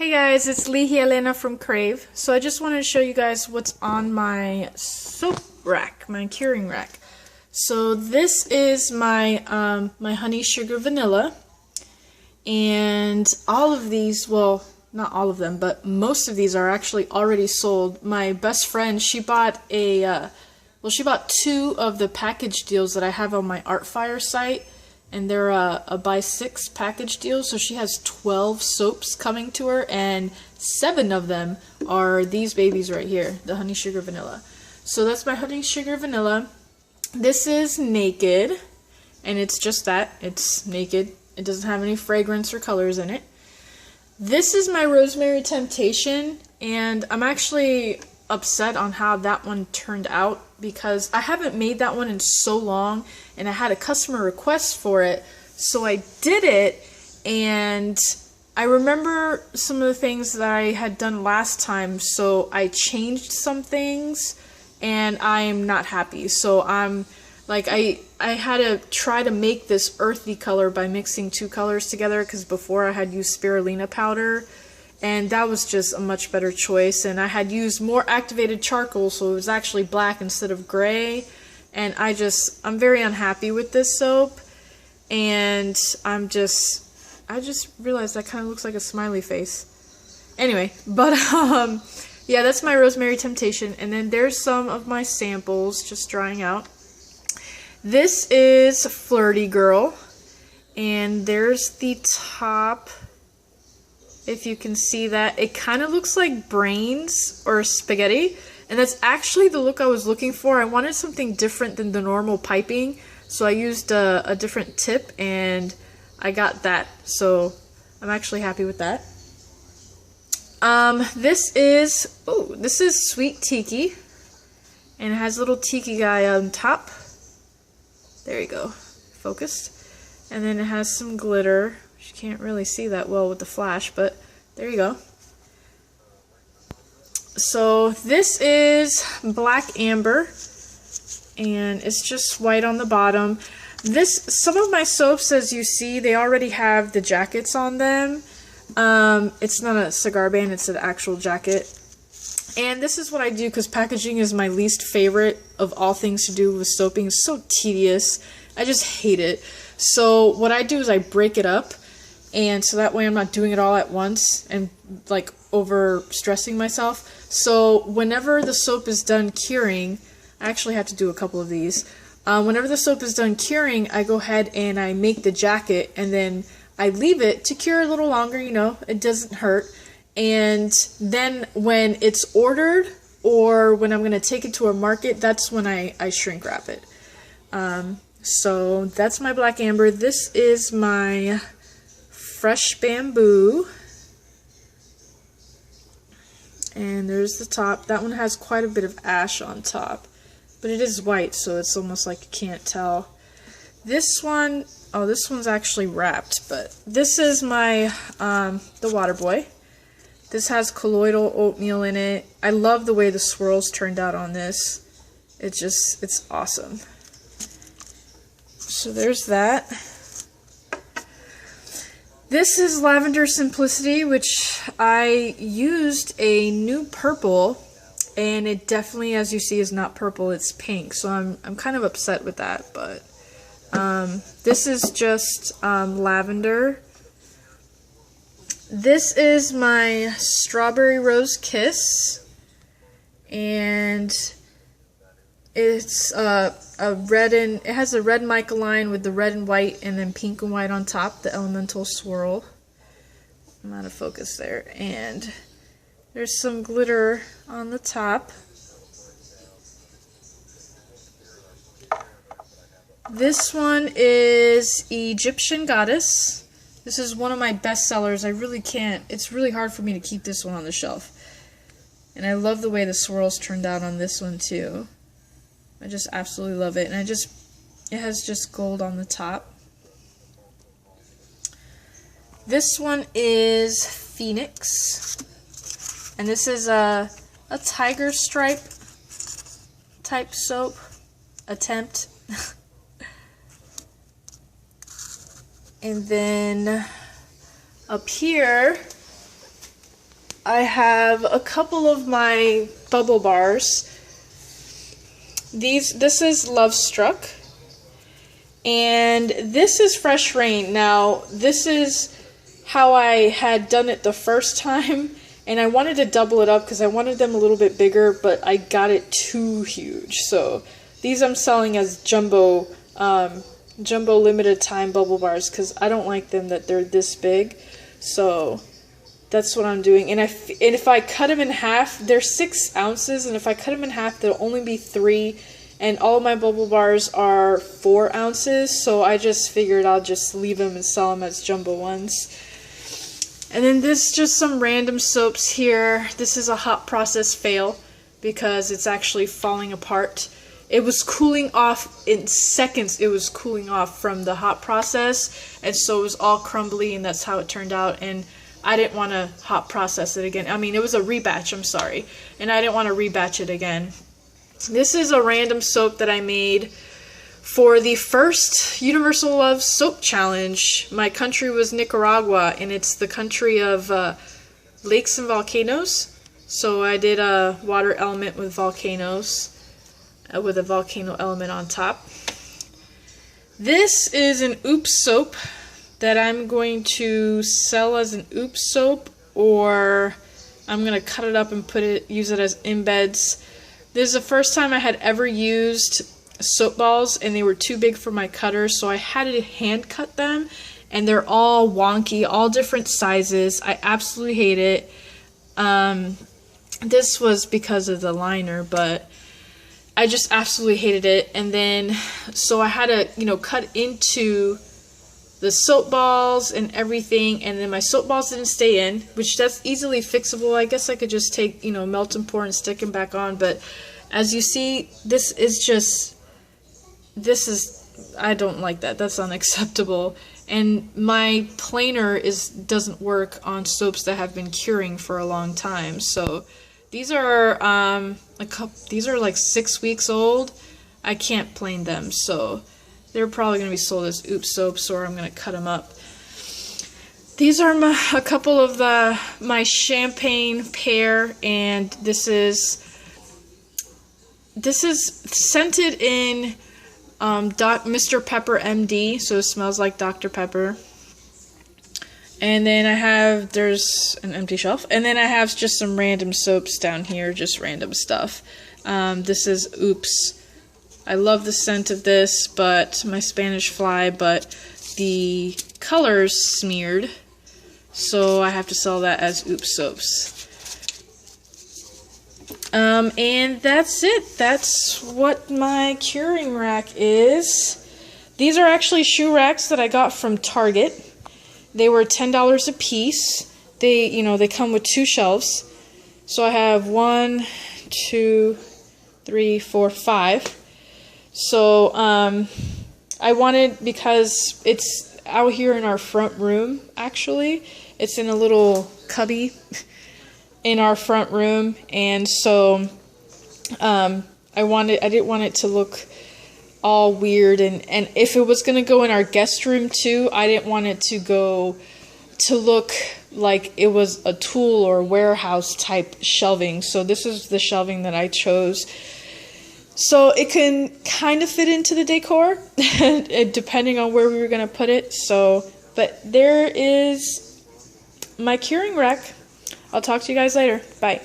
Hey guys, it's Lee Elena from Crave. So I just wanted to show you guys what's on my soap rack, my curing rack. So this is my my honey sugar vanilla, and all of these, well, not all of them, but most of these are actually already sold. My best friend, she bought she bought 2 of the package deals that I have on my Artfire site. And they're a buy 6 package deal, so she has 12 soaps coming to her, and 7 of them are these babies right here, the honey sugar vanilla. So that's my honey sugar vanilla. This is naked, and it's just that, it's naked. It doesn't have any fragrance or colors in it. This is my rosemary temptation, and I'm actually upset on how that one turned out because I haven't made that one in so long, and I had a customer request for it, so I did it. And I remember some of the things that I had done last time, so I changed some things and I'm not happy. So I'm like, I had to try to make this earthy color by mixing 2 colors together, because before I had used spirulina powder, and that was just a much better choice. And I had used more activated charcoal, so it was actually black instead of gray. And I'm very unhappy with this soap. And I just realized that kind of looks like a smiley face. Anyway, but yeah, that's my rosemary temptation. And then there's some of my samples just drying out. This is Flirty Girl, and there's the top. If you can see that, it kind of looks like brains or spaghetti, and that's actually the look I was looking for. I wanted something different than the normal piping, so I used a different tip, and I got that, so I'm actually happy with that. This is Sweet Tiki, and it has a little tiki guy on top. There you go, focused. And then it has some glitter. You can't really see that well with the flash, but there you go. So this is Black Amber, and it's just white on the bottom. Some of my soaps, as you see, they already have the jackets on them. It's not a cigar band, it's an actual jacket. And this is what I do, because packaging is my least favorite of all things to do with soaping. It's so tedious. I just hate it. So what I do is I break it up, and so that way I'm not doing it all at once and like over stressing myself. So whenever the soap is done curing, I actually have to do a couple of these. Whenever the soap is done curing, I go ahead and I make the jacket, and then I leave it to cure a little longer, you know, it doesn't hurt. And then when it's ordered, or when I'm going to take it to a market, that's when I shrink wrap it. So that's my Black Amber. This is my Fresh Bamboo, and there's the top. That one has quite a bit of ash on top, but it is white, so it's almost like you can't tell. This one, oh, this one's actually wrapped, but this is my the Water Boy. This has colloidal oatmeal in it. I love the way the swirls turned out on this. It's awesome. So there's that. This is Lavender Simplicity, which I used a new purple, and it definitely, as you see, is not purple, it's pink. So I'm kind of upset with that, but this is just lavender. This is my Strawberry Rose Kiss, and it's it has a red mica line with the red and white, and then pink and white on top, the elemental swirl. I'm out of focus there. And there's some glitter on the top. This one is Egyptian Goddess. This is one of my best sellers. I really can't, it's really hard for me to keep this one on the shelf. And I love the way the swirls turned out on this one too. I just absolutely love it. And it has just gold on the top. This one is Phoenix. And this is a tiger stripe type soap attempt. And then up here I have a couple of my bubble bars. This is Love Struck, and this is Fresh Rain. Now, this is how I had done it the first time, and I wanted to double it up because I wanted them a little bit bigger, but I got it too huge. So these I'm selling as jumbo limited time bubble bars because I don't like them that they're this big. So that's what I'm doing. And if I cut them in half, they're 6 ounces, and if I cut them in half, there'll only be 3. And all of my bubble bars are 4 ounces, so I just figured I'll just leave them and sell them as jumbo ones. And then this just some random soaps here. This is a hot process fail because it's actually falling apart. It was cooling off in seconds. It was cooling off from the hot process, and so it was all crumbly, and that's how it turned out. And I didn't want to hot process it again. I mean, it was a rebatch, I'm sorry. And I didn't want to rebatch it again. This is a random soap that I made for the first Universal Love Soap Challenge. My country was Nicaragua, and it's the country of lakes and volcanoes. So I did a water element with volcanoes, with a volcano element on top. This is an Oops soap that I'm going to sell as an Oops soap, or I'm going to cut it up and use it as embeds. This is the first time I had ever used soap balls, and they were too big for my cutter, so I had to hand cut them, and they're all wonky, all different sizes. I absolutely hate it. This was because of the liner, but I just absolutely hated it. And then so I had to, cut into the soap balls and everything, and then my soap balls didn't stay in, which that's easily fixable. I guess I could just take, melt and pour and stick them back on, but as you see, I don't like that. That's unacceptable. And my planer doesn't work on soaps that have been curing for a long time. So these are like 6 weeks old. I can't plane them, so they're probably going to be sold as Oops soaps, or I'm going to cut them up. These are a couple of my champagne pear, and this is scented in Mr. Pepper MD, so it smells like Dr. Pepper. And then there's an empty shelf, and then I have just some random soaps down here, just random stuff. This is Oops. I love the scent of this, but my Spanish fly, but the color's smeared, so I have to sell that as Oops soaps. And that's it. That's what my curing rack is. These are actually shoe racks that I got from Target. They were $10 a piece. They come with 2 shelves. So I have 1, 2, 3, 4, 5. So, I wanted, because it's out here in our front room, actually. It's in a little cubby in our front room, and so I didn't want it to look all weird, and if it was gonna go in our guest room too, I didn't want it to look like it was a tool or warehouse type shelving. So this is the shelving that I chose, so it can kind of fit into the decor depending on where we were gonna put it. So, but there is my curing rack. I'll talk to you guys later. Bye.